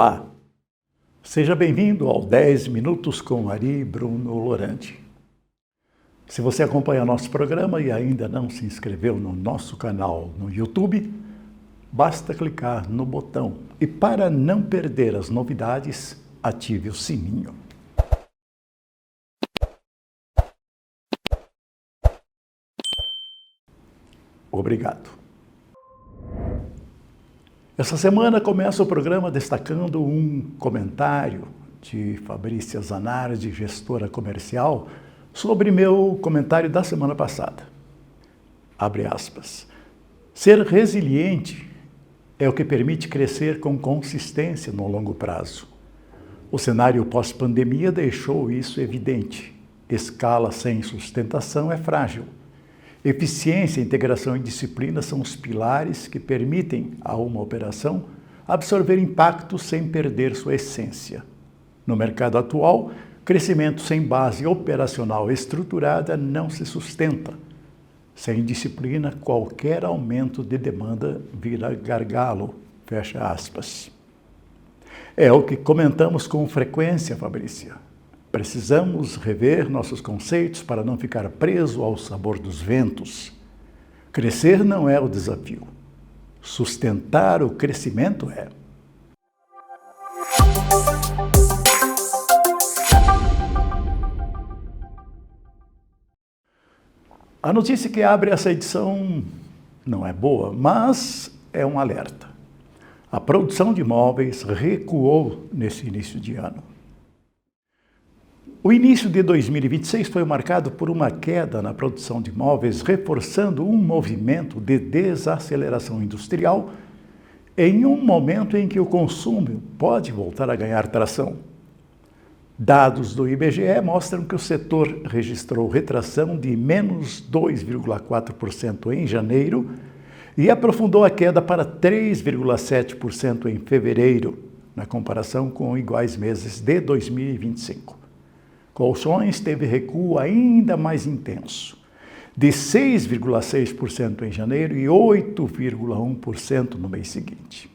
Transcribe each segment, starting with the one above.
Olá, seja bem-vindo ao 10 Minutos com Ari Bruno Lorandi. Se você acompanha nosso programa e ainda não se inscreveu no nosso canal no YouTube, basta clicar no botão e para não perder as novidades, ative o sininho. Obrigado. Essa semana começa o programa destacando um comentário de Fabrícia Zanardi, gestora comercial, sobre meu comentário da semana passada. Abre aspas. Ser resiliente é o que permite crescer com consistência no longo prazo. O cenário pós-pandemia deixou isso evidente. Escala sem sustentação é frágil. Eficiência, integração e disciplina são os pilares que permitem a uma operação absorver impacto sem perder sua essência. No mercado atual, crescimento sem base operacional estruturada não se sustenta. Sem disciplina, qualquer aumento de demanda vira gargalo. Fecha aspas. É o que comentamos com frequência, Fabrícia. Precisamos rever nossos conceitos para não ficar preso ao sabor dos ventos. Crescer não é o desafio. Sustentar o crescimento é. A notícia que abre essa edição não é boa, mas é um alerta. A produção de imóveis recuou nesse início de ano. O início de 2026 foi marcado por uma queda na produção de imóveis, reforçando um movimento de desaceleração industrial em um momento em que o consumo pode voltar a ganhar tração. Dados do IBGE mostram que o setor registrou retração de menos 2,4% em janeiro e aprofundou a queda para 3,7% em fevereiro, na comparação com iguais meses de 2025. Colchões teve recuo ainda mais intenso, de 6,6% em janeiro e 8,1% no mês seguinte.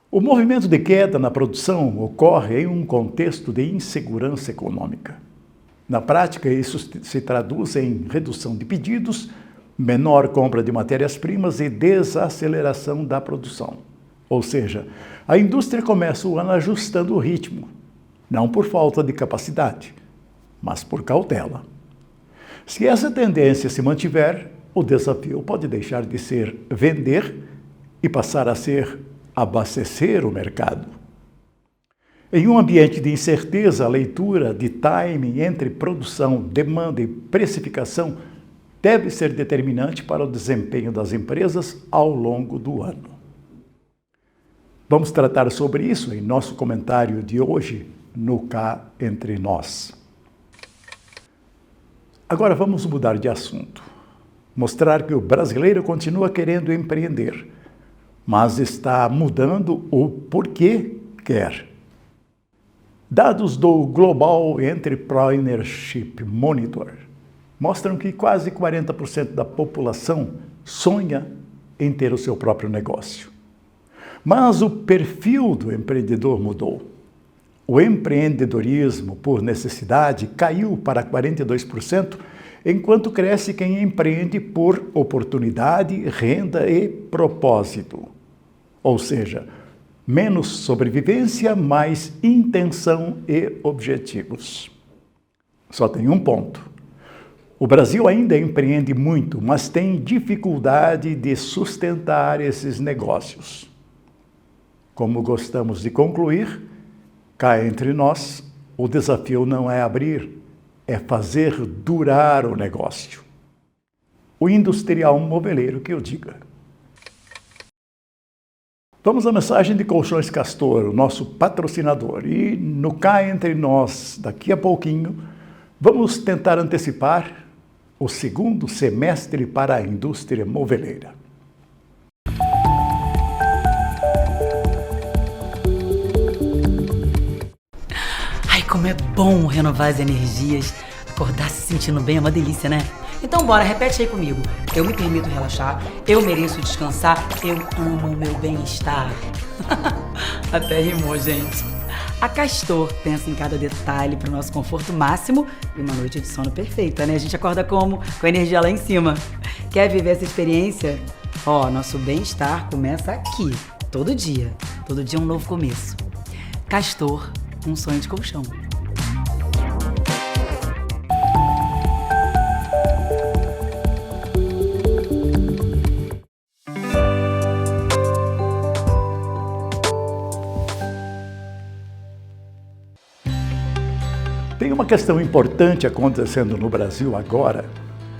O movimento de queda na produção ocorre em um contexto de insegurança econômica. Na prática, isso se traduz em redução de pedidos, menor compra de matérias-primas e desaceleração da produção. Ou seja, a indústria começa o ano ajustando o ritmo, não por falta de capacidade, mas por cautela. Se essa tendência se mantiver, o desafio pode deixar de ser vender e passar a ser abastecer o mercado. Em um ambiente de incerteza, a leitura de timing entre produção, demanda e precificação deve ser determinante para o desempenho das empresas ao longo do ano. Vamos tratar sobre isso em nosso comentário de hoje, no Cá Entre Nós. Agora vamos mudar de assunto. Mostrar que o brasileiro continua querendo empreender, mas está mudando o porquê quer. Dados do Global Entrepreneurship Monitor mostram que quase 40% da população sonha em ter o seu próprio negócio. Mas o perfil do empreendedor mudou. O empreendedorismo por necessidade caiu para 42%, enquanto cresce quem empreende por oportunidade, renda e propósito. Ou seja, menos sobrevivência, mais intenção e objetivos. Só tem um ponto. O Brasil ainda empreende muito, mas tem dificuldade de sustentar esses negócios. Como gostamos de concluir, cá entre nós, o desafio não é abrir, é fazer durar o negócio. O industrial moveleiro que eu diga. Vamos à mensagem de Colchões Castor, o nosso patrocinador. E no Cá Entre Nós, daqui a pouquinho, vamos tentar antecipar o segundo semestre para a indústria moveleira. Como é bom renovar as energias, acordar se sentindo bem é uma delícia, né? Então bora, repete aí comigo. Eu me permito relaxar, eu mereço descansar, eu amo o meu bem-estar. Até rimou, gente. A Castor pensa em cada detalhe para o nosso conforto máximo e uma noite de sono perfeita, né? A gente acorda como? Com a energia lá em cima. Quer viver essa experiência? Nosso bem-estar começa aqui, todo dia. Todo dia é um novo começo. Castor, um sonho de colchão. Tem uma questão importante acontecendo no Brasil agora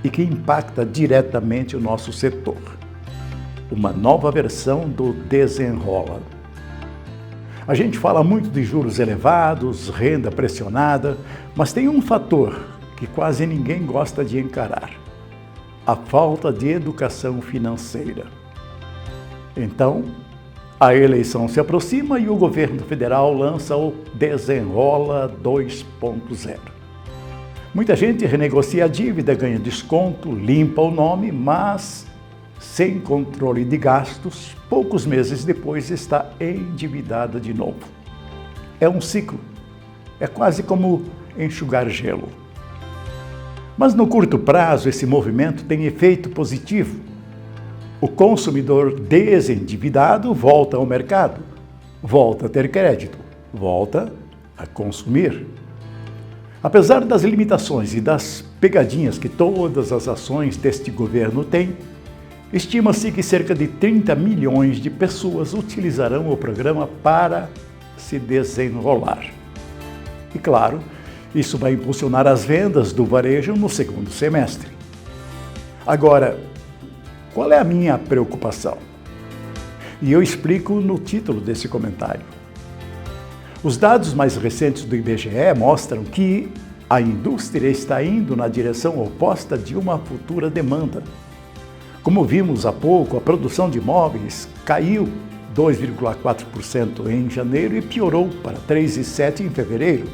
e que impacta diretamente o nosso setor. Uma nova versão do Desenrola. A gente fala muito de juros elevados, renda pressionada, mas tem um fator que quase ninguém gosta de encarar: a falta de educação financeira. Então, a eleição se aproxima e o governo federal lança o Desenrola 2.0. Muita gente renegocia a dívida, ganha desconto, limpa o nome, mas sem controle de gastos, poucos meses depois está endividada de novo. É um ciclo. É quase como enxugar gelo. Mas no curto prazo, esse movimento tem efeito positivo. O consumidor desendividado volta ao mercado, volta a ter crédito, volta a consumir. Apesar das limitações e das pegadinhas que todas as ações deste governo têm, estima-se que cerca de 30 milhões de pessoas utilizarão o programa para se desenrolar. E claro, isso vai impulsionar as vendas do varejo no segundo semestre. Agora, qual é a minha preocupação? E eu explico no título desse comentário. Os dados mais recentes do IBGE mostram que a indústria está indo na direção oposta de uma futura demanda. Como vimos há pouco, a produção de imóveis caiu 2,4% em janeiro e piorou para 3,7% em fevereiro,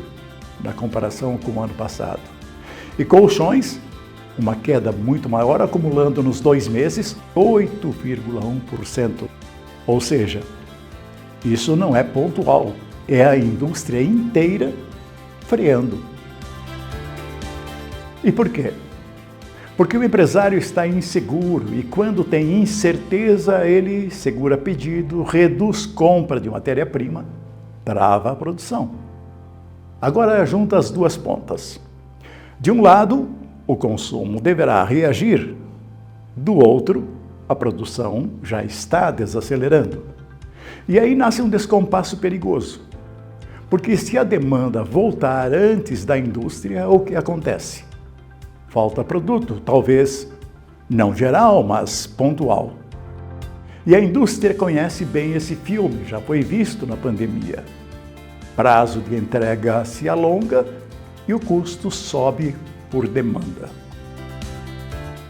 na comparação com o ano passado. E colchões, uma queda muito maior, acumulando nos 2 meses 8,1%. Ou seja, isso não é pontual, é a indústria inteira freando. E por quê? Porque o empresário está inseguro e quando tem incerteza, ele segura pedido, reduz compra de matéria-prima, trava a produção. Agora junta as duas pontas. De um lado, o consumo deverá reagir. Do outro, a produção já está desacelerando. E aí nasce um descompasso perigoso. Porque se a demanda voltar antes da indústria, o que acontece? Falta produto, talvez não geral, mas pontual. E a indústria conhece bem esse filme, já foi visto na pandemia. Prazo de entrega se alonga e o custo sobe por demanda.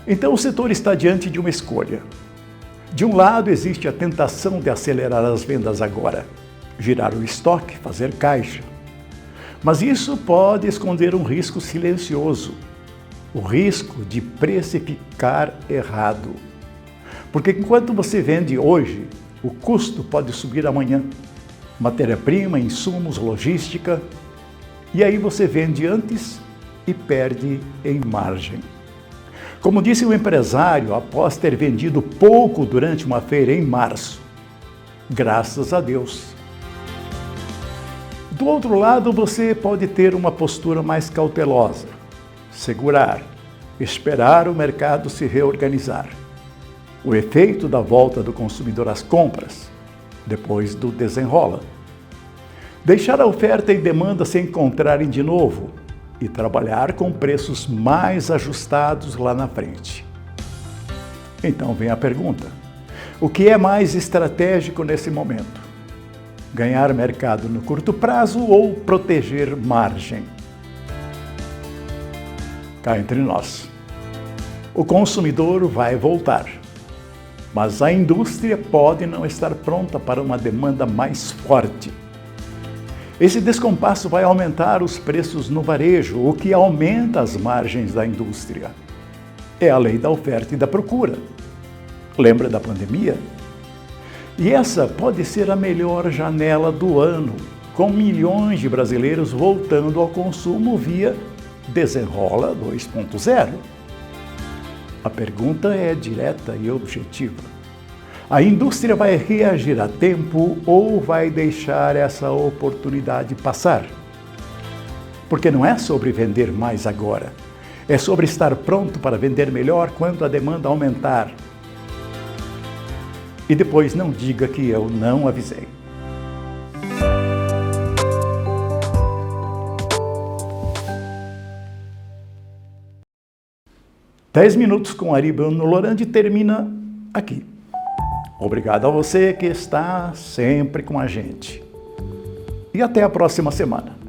Então o setor está diante de uma escolha. De um lado existe a tentação de acelerar as vendas agora, girar o estoque, fazer caixa. Mas isso pode esconder um risco silencioso, o risco de precificar errado. Porque enquanto você vende hoje, o custo pode subir amanhã. Matéria-prima, insumos, logística. E aí você vende antes e perde em margem. Como disse o empresário após ter vendido pouco durante uma feira em março, graças a Deus. Do outro lado, você pode ter uma postura mais cautelosa, segurar, esperar o mercado se reorganizar. O efeito da volta do consumidor às compras, depois do desenrola. Deixar a oferta e demanda se encontrarem de novo e trabalhar com preços mais ajustados lá na frente. Então vem a pergunta: o que é mais estratégico nesse momento? Ganhar mercado no curto prazo ou proteger margem? Cá entre nós. O consumidor vai voltar, mas a indústria pode não estar pronta para uma demanda mais forte. Esse descompasso vai aumentar os preços no varejo, o que aumenta as margens da indústria. É a lei da oferta e da procura. Lembra da pandemia? E essa pode ser a melhor janela do ano, com milhões de brasileiros voltando ao consumo via Desenrola 2.0. A pergunta é direta e objetiva. A indústria vai reagir a tempo ou vai deixar essa oportunidade passar? Porque não é sobre vender mais agora, é sobre estar pronto para vender melhor quando a demanda aumentar. E depois não diga que eu não avisei. Dez minutos com Ari Bruno Lorandi termina aqui. Obrigado a você que está sempre com a gente. E até a próxima semana.